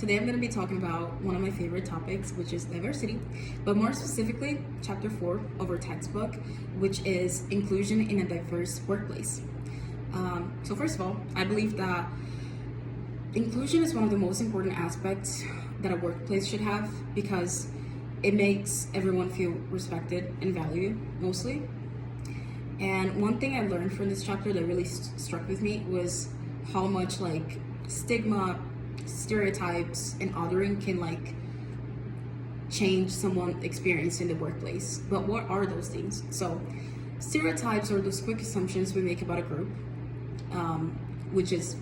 Today I'm going to be talking about one of my favorite topics, which is diversity, but more specifically, chapter 4 of our textbook, which is inclusion in a diverse workplace. So first of all, I believe that inclusion is one of the most important aspects that a workplace should have because it makes everyone feel respected and valued, mostly. And one thing I learned from this chapter that really struck with me was how much stigma, stereotypes, and othering can change someone's experience in the workplace. But what are those things? So stereotypes are those quick assumptions we make about a group, which is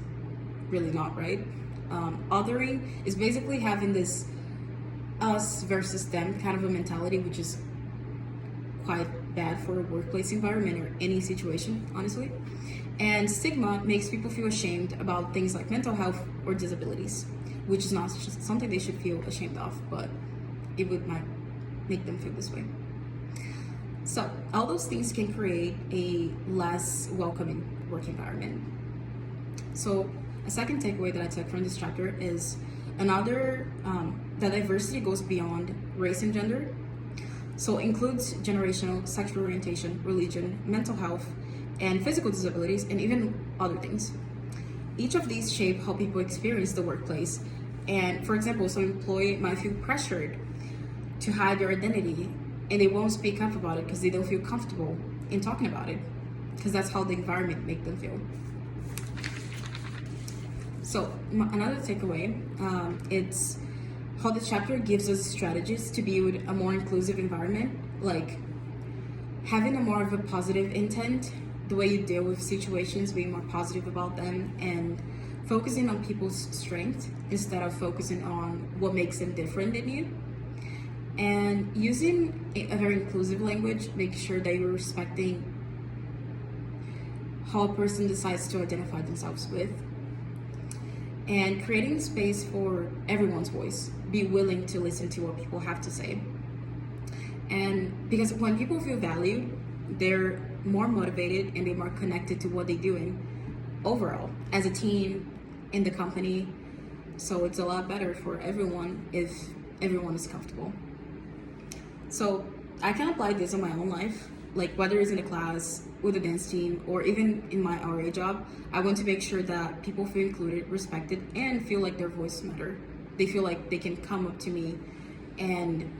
really not right. Othering is basically having this us versus them kind of a mentality, which is quite bad for a workplace environment or any situation, honestly. And stigma makes people feel ashamed about things like mental health or disabilities, which is not just something they should feel ashamed of, but might make them feel this way. So all those things can create a less welcoming work environment. So a second takeaway that I took from this chapter is that diversity goes beyond race and gender. So it includes generational, sexual orientation, religion, mental health, and physical disabilities, and even other things. Each of these shape how people experience the workplace. And for example, some employee might feel pressured to hide their identity, and they won't speak up about it because they don't feel comfortable in talking about it, because that's how the environment makes them feel. So another takeaway, it's how the chapter gives us strategies to build a more inclusive environment, like having a more of a positive intent, the way you deal with situations, being more positive about them, and focusing on people's strength instead of focusing on what makes them different than you. And using a very inclusive language, make sure that you're respecting how a person decides to identify themselves with. And creating space for everyone's voice. Be willing to listen to what people have to say. And because when people feel valued, they're more motivated and they're more connected to what they're doing overall as a team in the company. So it's a lot better for everyone if everyone is comfortable. So I can apply this in my own life, like whether it's in a class, with a dance team, or even in my RA job. I want to make sure that people feel included, respected, and feel like their voice matter. They feel like they can come up to me and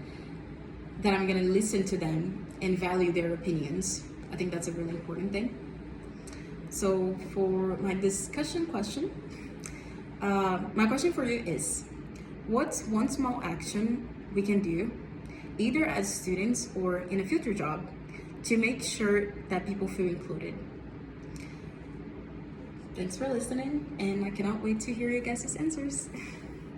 that I'm gonna listen to them and value their opinions. I think that's a really important thing. So for my discussion question, my question for you is, what's one small action we can do, either as students or in a future job, to make sure that people feel included? Thanks for listening, and I cannot wait to hear your guys' answers.